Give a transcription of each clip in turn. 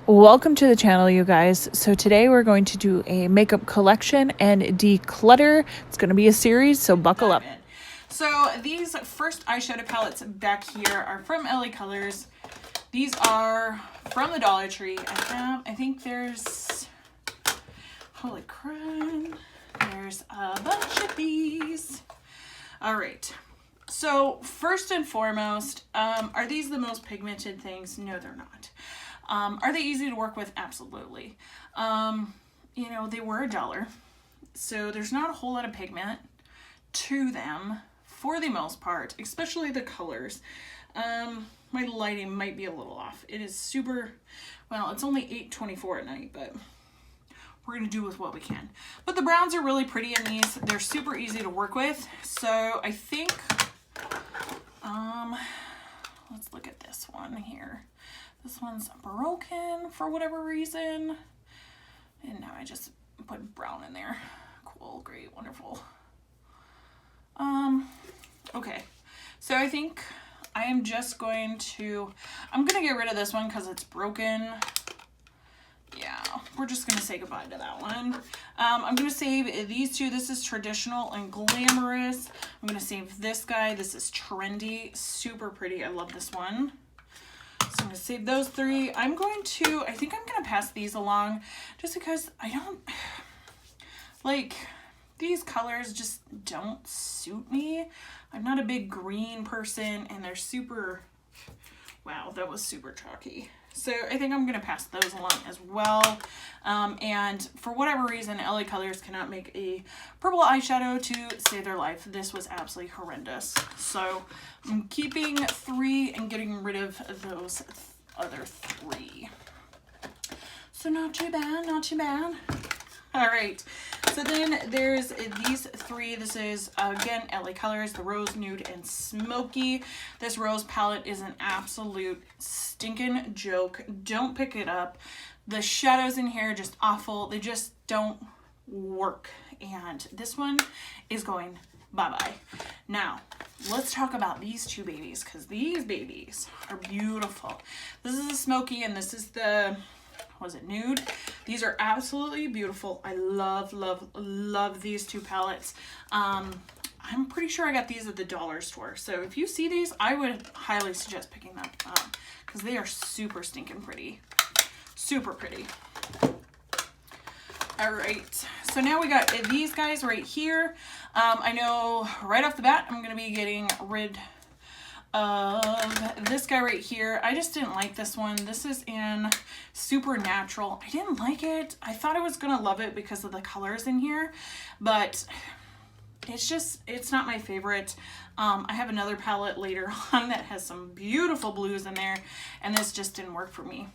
Welcome to the channel, you guys. So today we're going to do a makeup collection and declutter. It's going to be a series, so buckle up. So these first eyeshadow palettes back here are from LA Colors. These are from the Dollar Tree. I think there's, holy crap, there's a bunch of these. All right. So first and foremost, are these the most pigmented things? No, they're not. Are they easy to work with? Absolutely. You know, they were $1, so there's not a whole lot of pigment to them for the most part, especially the colors. My lighting might be a little off. It is super, well, it's only 8:24 at night, but we're going to do with what we can. But the browns are really pretty in these. They're super easy to work with. So I think, let's look at this one here. This one's broken for whatever reason. And now I just put brown in there. Cool, great, wonderful. Okay. So I think I am just going to, I'm going to get rid of this one because it's broken. Yeah, we're just going to say goodbye to that one. I'm going to save these two. This is traditional and glamorous. I'm going to save this guy. This is trendy, super pretty. I love this one. So I'm going to save those three. I think I'm going to pass these along just because I don't, like, these colors just don't suit me. I'm not a big green person and they're super, wow, that was super chalky. So I think I'm going to pass those along as well. And for whatever reason, LA Colors cannot make a purple eyeshadow to save their life. This was absolutely horrendous. So I'm keeping 3 and getting rid of those other 3. So not too bad, not too bad. All right, so then there's these 3. This is, again, LA Colors, the Rose, Nude, and Smoky. This rose palette is an absolute stinking joke. Don't pick it up. The shadows in here are just awful. They just don't work. And this one is going bye-bye. Now, let's talk about these 2 babies, because these babies are beautiful. This is the Smoky, and this is the, was it Nude? These are absolutely beautiful. I love, love, love these 2 palettes. I'm pretty sure I got these at the dollar store. So if you see these, I would highly suggest picking them up because they are super stinking pretty. Super pretty. All right. So now we got these guys right here. I know right off the bat, I'm going to be getting rid of this guy right here. I just didn't like this one. This is in Supernatural. I didn't like it. I thought I was gonna love it because of the colors in here, but it's not my favorite. I have another palette later on that has some beautiful blues in there, and this just didn't work for me.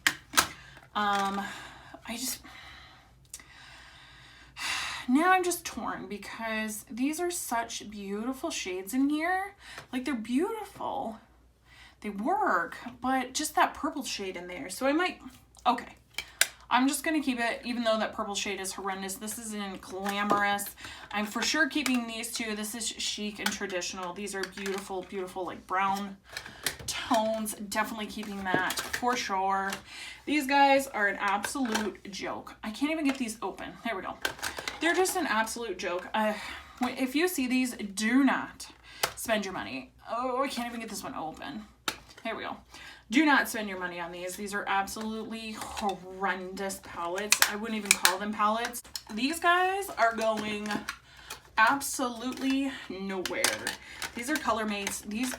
Now I'm just torn because these are such beautiful shades in here. Like, they're beautiful. They work, but just that purple shade in there. So I might, okay. I'm just going to keep it, even though that purple shade is horrendous. This is in Glamorous. I'm for sure keeping these 2. This is Chic and Traditional. These are beautiful, beautiful, like brown tones. Definitely keeping that for sure. These guys are an absolute joke. I can't even get these open. There we go. They're just an absolute joke. If you see these, do not spend your money. Oh, I can't even get this one open. There we go. Do not spend your money on these. These are absolutely horrendous palettes. I wouldn't even call them palettes. These guys are going absolutely nowhere. These are Color Mates. This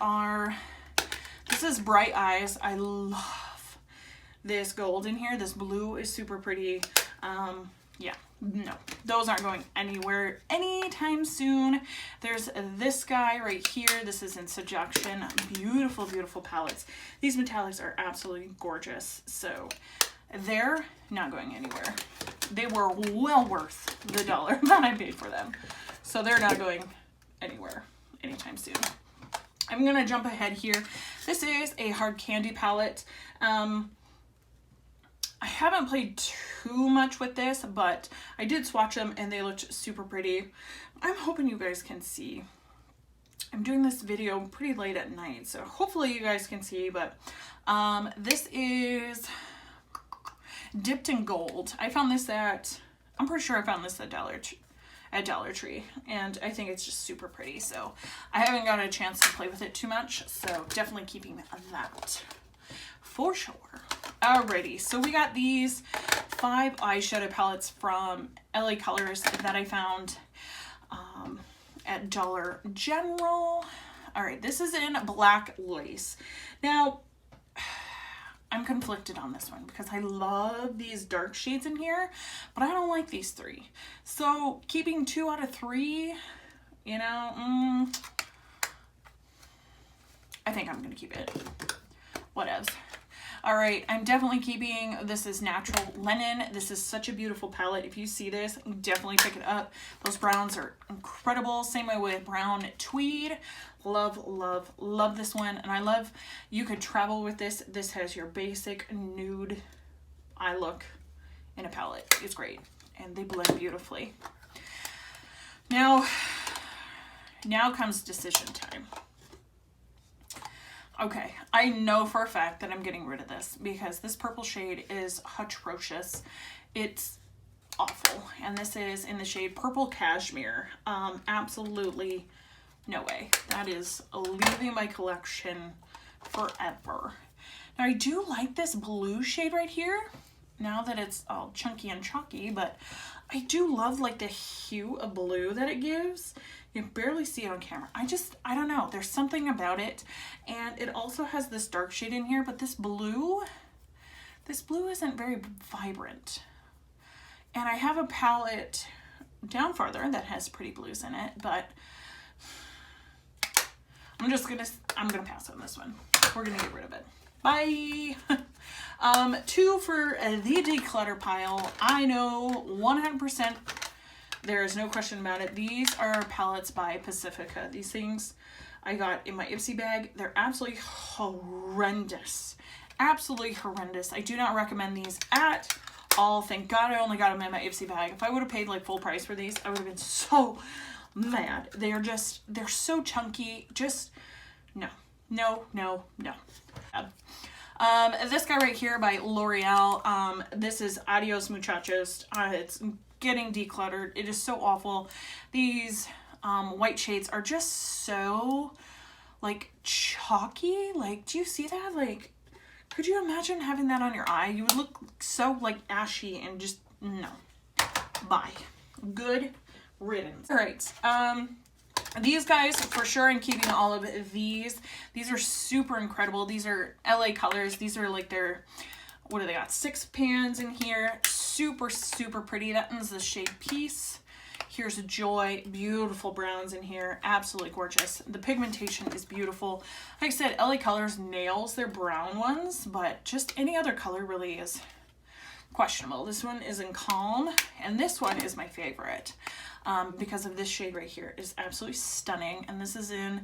is Bright Eyes. I love this gold in here. This blue is super pretty. Yeah, no, those aren't going anywhere anytime soon. There's this guy right here. This is in Seduction. Beautiful, beautiful palettes. These metallics are absolutely gorgeous. So they're not going anywhere. They were well worth the $1 that I paid for them. So they're not going anywhere anytime soon. I'm going to jump ahead here. This is a Hard Candy palette. I haven't played too much with this, but I did swatch them and they looked super pretty. I'm hoping you guys can see. I'm doing this video pretty late at night, so hopefully you guys can see, but this is Dipped in Gold. I found this at, I'm pretty sure I found this at Dollar Tree, and I think it's just super pretty. So I haven't got a chance to play with it too much, so definitely keeping that for sure. Alrighty, so we got these 5 eyeshadow palettes from LA Colors that I found at Dollar General. All right, this is in Black Lace. Now, I'm conflicted on this one because I love these dark shades in here, but I don't like these 3. So keeping 2 out of 3, you know, I think I'm gonna keep it. Whatevs. All right, I'm definitely keeping, this is Natural Linen. This is such a beautiful palette. If you see this, definitely pick it up. Those browns are incredible. Same way with Brown Tweed. Love, love, love this one. And I love, you could travel with this. This has your basic nude eye look in a palette. It's great. And they blend beautifully. Now comes decision time. Okay, I know for a fact that I'm getting rid of this because this purple shade is atrocious. It's awful. And this is in the shade Purple Cashmere. Absolutely no way. That is leaving my collection forever. Now I do like this blue shade right here, now that it's all chunky and chalky, but I do love like the hue of blue that it gives. You can barely see it on camera. I don't know. There's something about it. And it also has this dark shade in here, but this blue isn't very vibrant. And I have a palette down farther that has pretty blues in it, but I'm gonna pass on this one. We're gonna get rid of it. Bye. 2 for the declutter pile. I know 100%. There is no question about it. These are palettes by Pacifica. These things I got in my Ipsy bag. They're absolutely horrendous. Absolutely horrendous. I do not recommend these at all. Thank God I only got them in my Ipsy bag. If I would have paid like full price for these, I would have been so mad. They're so chunky. Just, no. This guy right here by L'Oreal. This is Adios Muchachos. It's getting decluttered. It is so awful. These white shades are just so like chalky. Like, do you see that? Like, could you imagine having that on your eye? You would look so like ashy and just no. Bye. Good riddance. All right. These guys for sure, I'm keeping all of these. These are super incredible. These are LA Colors. These are like their, what do they got? 6 pans in here. Super, super pretty. That one's the shade Peace. Here's Joy. Beautiful browns in here. Absolutely gorgeous. The pigmentation is beautiful. Like I said, LA Colors nails their brown ones, but just any other color really is questionable. This one is in Calm, and this one is my favorite because of this shade right here. It is absolutely stunning, and this is in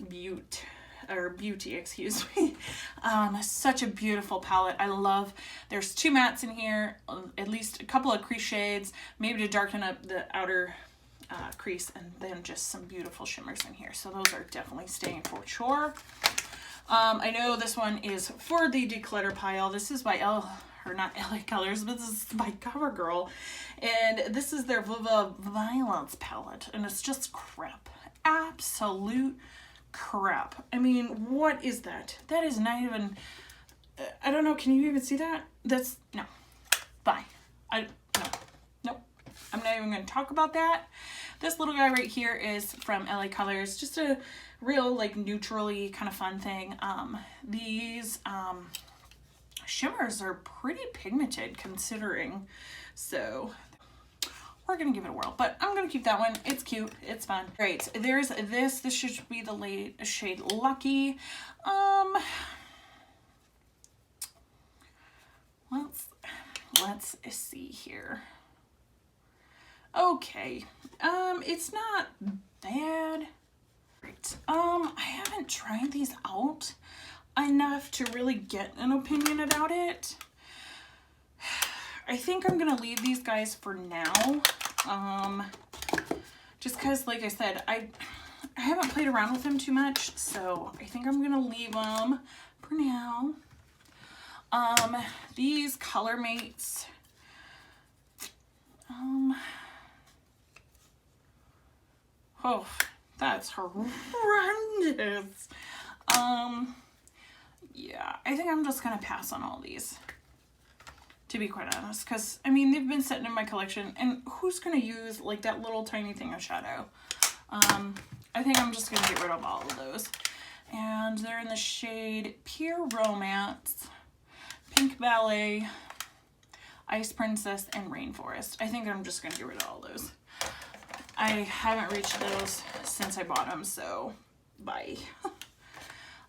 Beauty, excuse me. Such a beautiful palette. I love, there's 2 mattes in here, at least a couple of crease shades, maybe to darken up the outer crease, and then just some beautiful shimmers in here. So those are definitely staying for sure. I know this one is for the declutter pile. This is by not LA Colors, but this is by CoverGirl, and this is their Viva Violence palette, and it's just crap. Absolute crap. I mean, what is that? That is not even, I don't know, can you even see that? That's, no. Bye. Nope. I'm not even going to talk about that. This little guy right here is from LA Colors, just a real like neutrally kind of fun thing. These shimmers are pretty pigmented considering, so we're gonna give it a whirl, but I'm gonna keep that one. It's cute, it's fun. Great. There's this should be the shade Lucky. Let's see here. Okay, it's not bad. Great. I haven't tried these out enough to really get an opinion about it. I think I'm gonna leave these guys for now. Just because, like I said, I haven't played around with them too much, so I think I'm gonna leave them for now. These Color Mates. Oh, that's horrendous. Yeah, I think I'm just gonna pass on all these, to be quite honest, because I mean they've been sitting in my collection, and who's gonna use like that little tiny thing of shadow? I think I'm just gonna get rid of all of those, and they're in the shade Pure Romance, Pink Ballet, Ice Princess, and Rainforest. I think I'm just gonna get rid of all those. I haven't reached those since I bought them, so bye.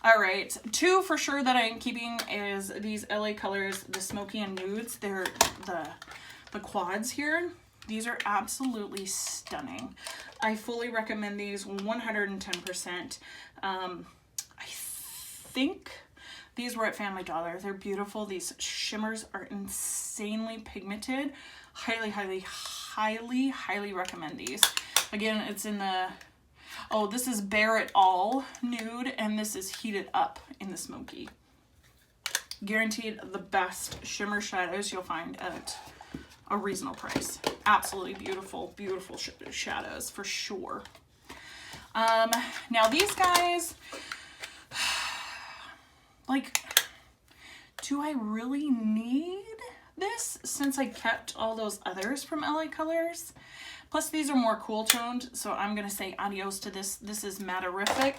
All right, 2 for sure that I'm keeping is these LA Colors, the Smoky and Nudes. They're the quads here. These are absolutely stunning. I fully recommend these 110%. I think these were at Family Dollar. They're beautiful. These shimmers are insanely pigmented. Highly, highly, highly, highly recommend these. Again, it's in the... Oh, this is Bare It All Nude, and this is Heated Up in the Smoky. Guaranteed the best shimmer shadows you'll find at a reasonable price. Absolutely beautiful, beautiful shadows for sure. Now these guys, like, do I really need this since I kept all those others from LA Colors? Plus these are more cool toned, so I'm gonna say adios to this. This is Matterific.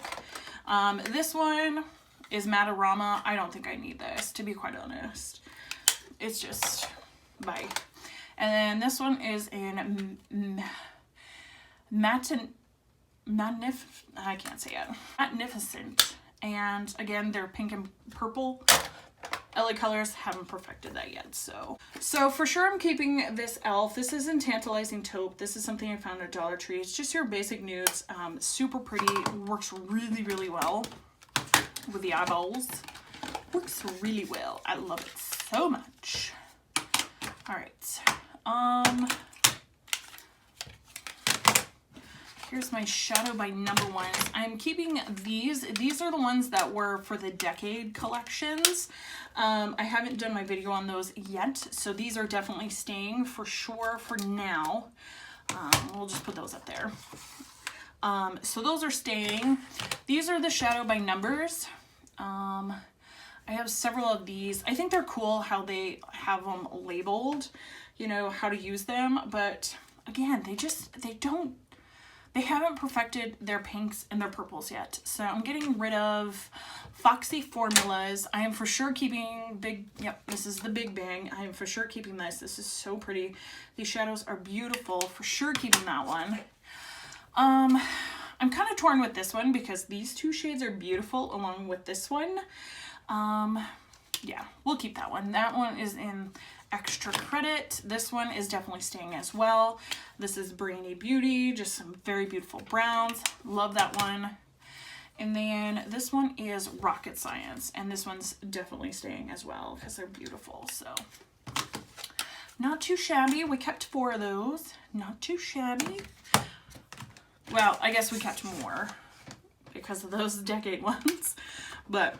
This one is Mattorama. I don't think I need this, to be quite honest. It's just, bye. And then this one is in I can't say it. Magnificent. And again, they're pink and purple. LA Colors haven't perfected that yet, so for sure I'm keeping this e.l.f. This is in Tantalizing Taupe. This is something I found at Dollar Tree. It's just your basic nudes. Super pretty. Works really, really well with the eyeballs. Works really well. I love it so much. All right. Here's my Shadow by Number Ones. I'm keeping these. These are the ones that were for the Decade collections. I haven't done my video on those yet, so these are definitely staying for sure for now. We'll just put those up there. So those are staying. These are the Shadow by Numbers. I have several of these. I think they're cool how they have them labeled, you know, how to use them, but again, they haven't perfected their pinks and their purples yet. So I'm getting rid of Foxy Formulas. I am for sure keeping this is the Big Bang. I am for sure keeping this. This is so pretty. These shadows are beautiful. For sure keeping that one. I'm kind of torn with this one because these 2 shades are beautiful along with this one. Yeah, we'll keep that one. That one is in Extra Credit. This one is definitely staying as well. This is Brainy Beauty, just some very beautiful browns. Love that one. And then this one is Rocket Science, and this one's definitely staying as well because they're beautiful. So not too shabby. We kept 4 of those. Not too shabby. Well, I guess we kept more because of those Decade ones. But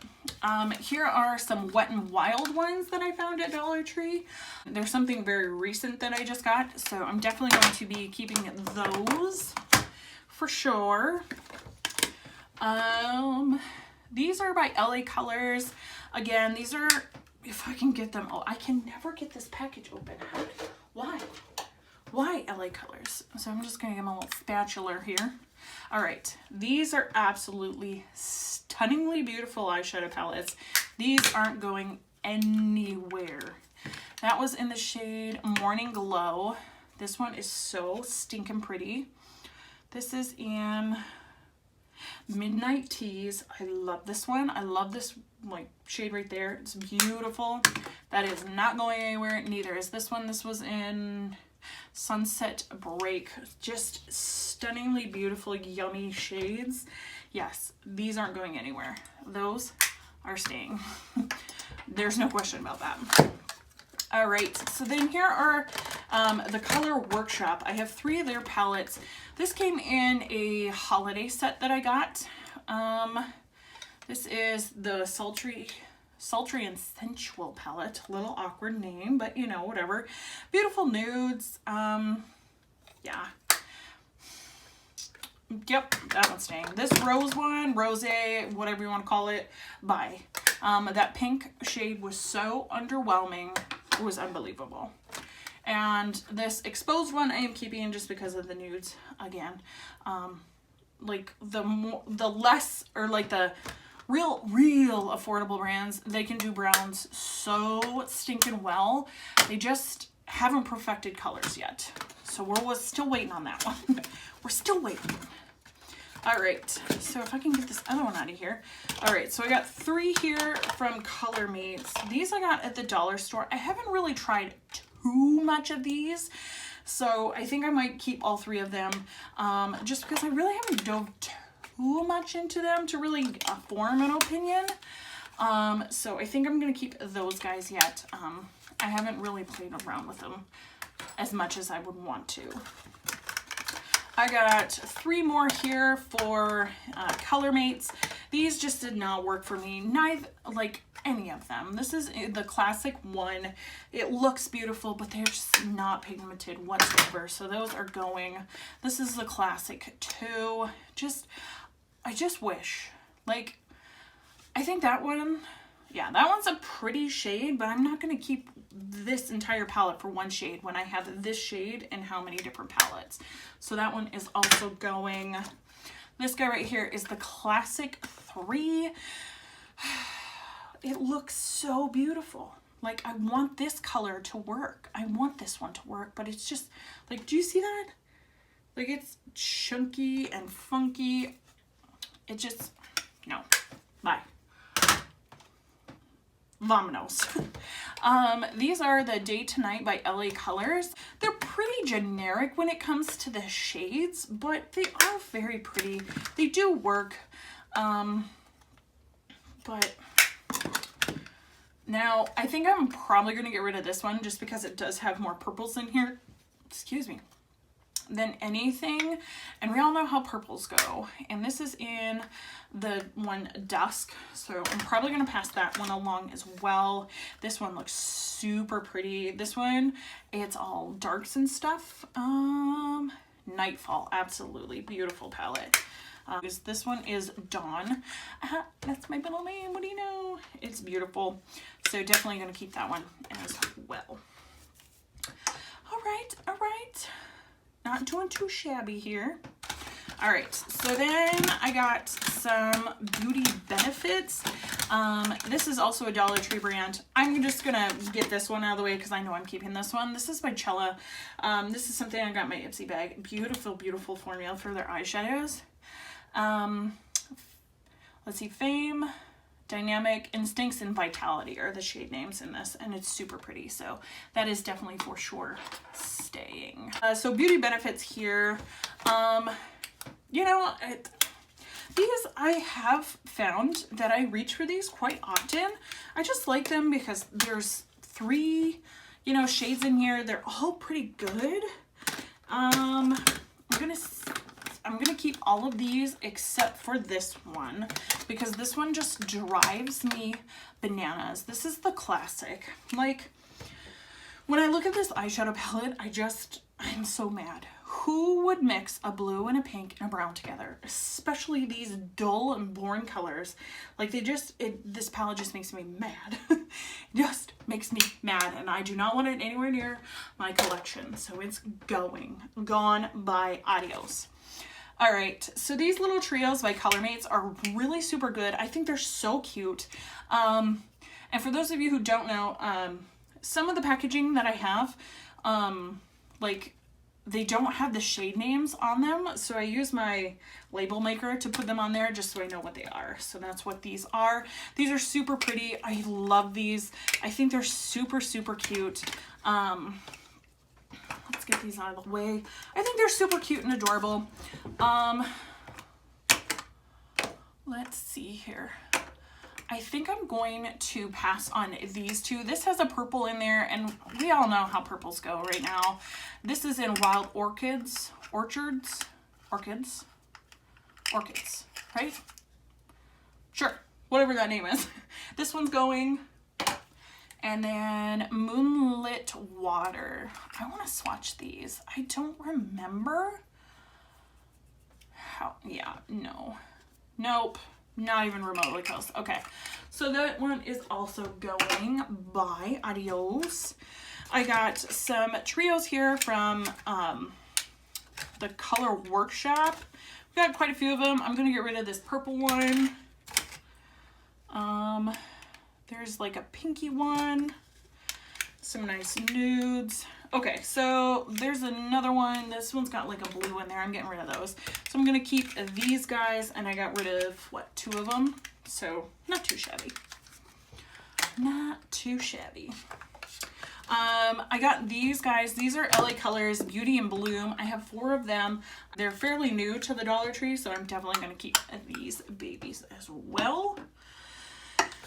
here are some Wet n Wild ones that I found at Dollar Tree. There's something very recent that I just got, so I'm definitely going to be keeping those for sure. These are by LA Colors. Again, these are, if I can get them, oh, I can never get this package open. Why? Why LA Colors? So I'm just gonna get my little spatula here. All right, these are absolutely stunningly beautiful eyeshadow palettes. These aren't going anywhere. That was in the shade Morning Glow. This one is so stinking pretty. This is in Midnight Tease. I love this one. I love this like shade right there. It's beautiful. That is not going anywhere. Neither is this one. This was in Sunset Break. Just stunningly beautiful, yummy shades. Yes, these aren't going anywhere. Those are staying. There's no question about that. All right, so then here are the Color Workshop. I have 3 of their palettes. This came in a holiday set that I got. This is the Sultry Sultry and Sensual palette. A little awkward name, but you know, whatever. Beautiful nudes. Yeah. Yep, that one's staying. This rose one, rose, whatever you want to call it, bye. That pink shade was so underwhelming. It was unbelievable. And this exposed one I am keeping just because of the nudes again. Like the less, or like the real affordable brands, they can do browns so stinking well. They just haven't perfected colors yet. So we're still waiting on that one. We're still waiting. All right, so if I can get this other one out of here. All right, so I got 3 here from Color Mates. These I got at the dollar store. I haven't really tried too much of these, so I think I might keep all 3 of them, just because I really haven't dove too much into them to really form an opinion. So I think I'm gonna keep those guys yet. I haven't really played around with them as much as I would want to. I got 3 more here for Color Mates. These just did not work for me. Neither, like any of them. This is the classic one. It looks beautiful, but they're just not pigmented whatsoever. So those are going. This is the classic 2. I just wish. Like, I think that one, yeah, that one's a pretty shade, but I'm not going to keep this entire palette for one shade when I have this shade and how many different palettes. So that one is also going. This guy right here is the classic 3. It looks so beautiful. Like, I want this color to work. I want this one to work, but it's just, like, do you see that? Like, it's chunky and funky. It just, no. Bye. Vamonos. These are the Day to Night by LA Colors. They're pretty generic when it comes to the shades, but they are very pretty. They do work. But now I think I'm probably going to get rid of this one just because it does have more purples in here. Excuse me. Than anything, and we all know how purples go, and this is in the one Dusk, so I'm probably going to pass that one along as well. This one looks super pretty. This one, it's all darks and stuff. Nightfall, absolutely beautiful palette. This one is Dawn. That's my middle name. What do you know? It's beautiful, so definitely going to keep that one as well. All right. Not doing too shabby here. All right, so then I got some Beauty Benefits. This is also a Dollar Tree brand. I'm just gonna get this one out of the way because I know I'm keeping this one. This is by Cella. This is something I got in my Ipsy bag. Beautiful, beautiful formula for their eyeshadows. Let's see, Fame, Dynamic, Instincts, and Vitality are the shade names in this, and it's super pretty, so that is definitely for sure staying. So Beauty Benefits here, you know, these I have found that I reach for these quite often. I just like them because there's 3, you know, shades in here. They're all pretty good. I'm gonna keep all of these except for this one because this one just drives me bananas. This is the classic. Like, when I look at this eyeshadow palette, I'm so mad. Who would mix a blue and a pink and a brown together? Especially these dull and boring colors. Like, this palette just makes me mad. Just makes me mad, and I do not want it anywhere near my collection. So it's gone by adios. All right, so these little trios by Color Mates are really super good. I think they're so cute. And for those of you who don't know, some of the packaging that I have, like, they don't have the shade names on them, so I use my label maker to put them on there just so I know what they are. So that's what these are. These are super pretty. I love these. I think they're super, super cute. Let's get these out of the way. I think they're super cute and adorable. Let's see here. I think I'm going to pass on these 2. This has a purple in there, and we all know how purples go right now. This is in Wild Orchids, Orchids, right? Sure, whatever that name is. This one's going. And then Moonlit Water. I want to swatch these. I don't remember how, yeah, no. Nope, not even remotely close. Okay, so that one is also going. Bye, adios. I got some trios here from the Color Workshop. We got quite a few of them. I'm gonna get rid of this purple one. There's like a pinky one, some nice nudes. Okay, so there's another one. This one's got like a blue in there. I'm getting rid of those. So I'm gonna keep these guys, and I got rid of, what, 2 of them? So not too shabby. Not too shabby. I got these guys. These are LA Colors Beauty and Bloom. I have 4 of them. They're fairly new to the Dollar Tree, so I'm definitely gonna keep these babies as well.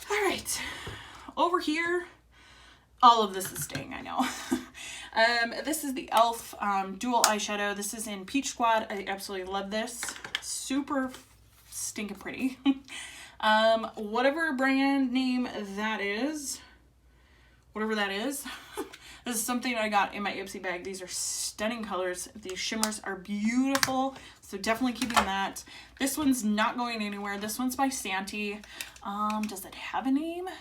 All right, over here, all of this is staying, I know. This is the e.l.f. Dual Eyeshadow. This is in Peach Squad. I absolutely love this. Super stinking pretty. Whatever brand name that is, whatever that is, this is something I got in my Ipsy bag. These are stunning colors. These shimmers are beautiful, so definitely keeping that. This one's not going anywhere. This one's by Santee. Does it have a name? It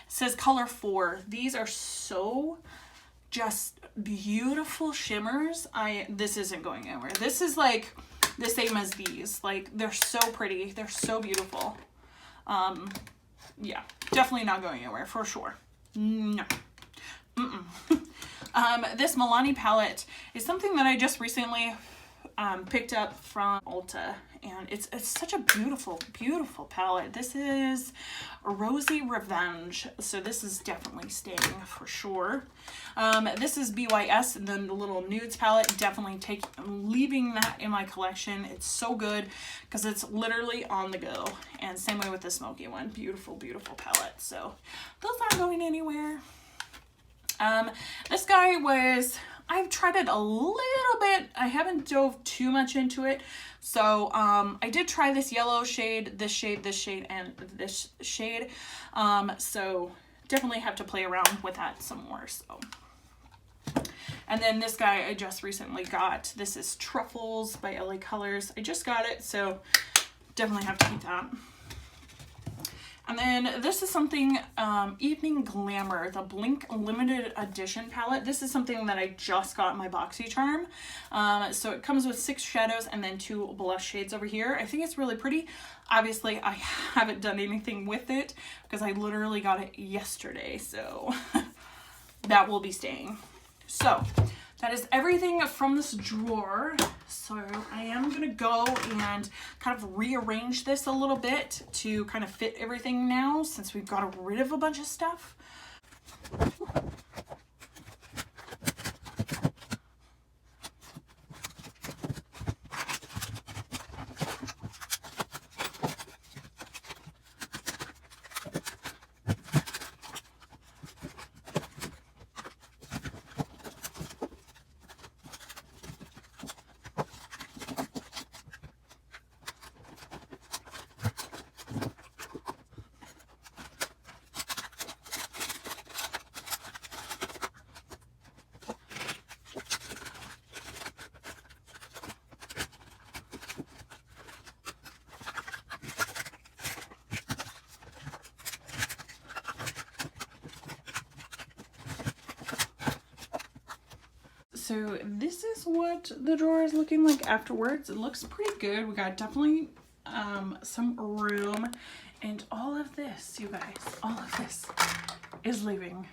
says Color 4. These are so just beautiful shimmers. This isn't going anywhere. This is like the same as these. Like, they're so pretty. They're so beautiful. Yeah, definitely not going anywhere for sure. No. This Milani palette is something that I just recently picked up from Ulta, and it's such a beautiful, beautiful palette. This is Rosy Revenge, so this is definitely staying for sure. This is BYS, and then the little nudes palette, definitely leaving that in my collection. It's so good because it's literally on the go, and same way with the smoky one. Beautiful, beautiful palette, so those aren't going anywhere. This guy was, I've tried it a little bit. I haven't dove too much into it. So, I did try this yellow shade, this shade, this shade, and this shade. So definitely have to play around with that some more, so. And then this guy I just recently got. This is Truffles by LA Colors. I just got it, so definitely have to keep that. And then this is something, Evening Glamour, the Blink Limited Edition palette. This is something that I just got in my BoxyCharm. So it comes with 6 shadows and then 2 blush shades over here. I think it's really pretty. Obviously, I haven't done anything with it because I literally got it yesterday. So that will be staying. So that is everything from this drawer. So I am gonna go and kind of rearrange this a little bit to kind of fit everything now, since we've got rid of a bunch of stuff. So this is what the drawer is looking like afterwards. It looks pretty good. We got definitely some room, and all of this, you guys, all of this is leaving.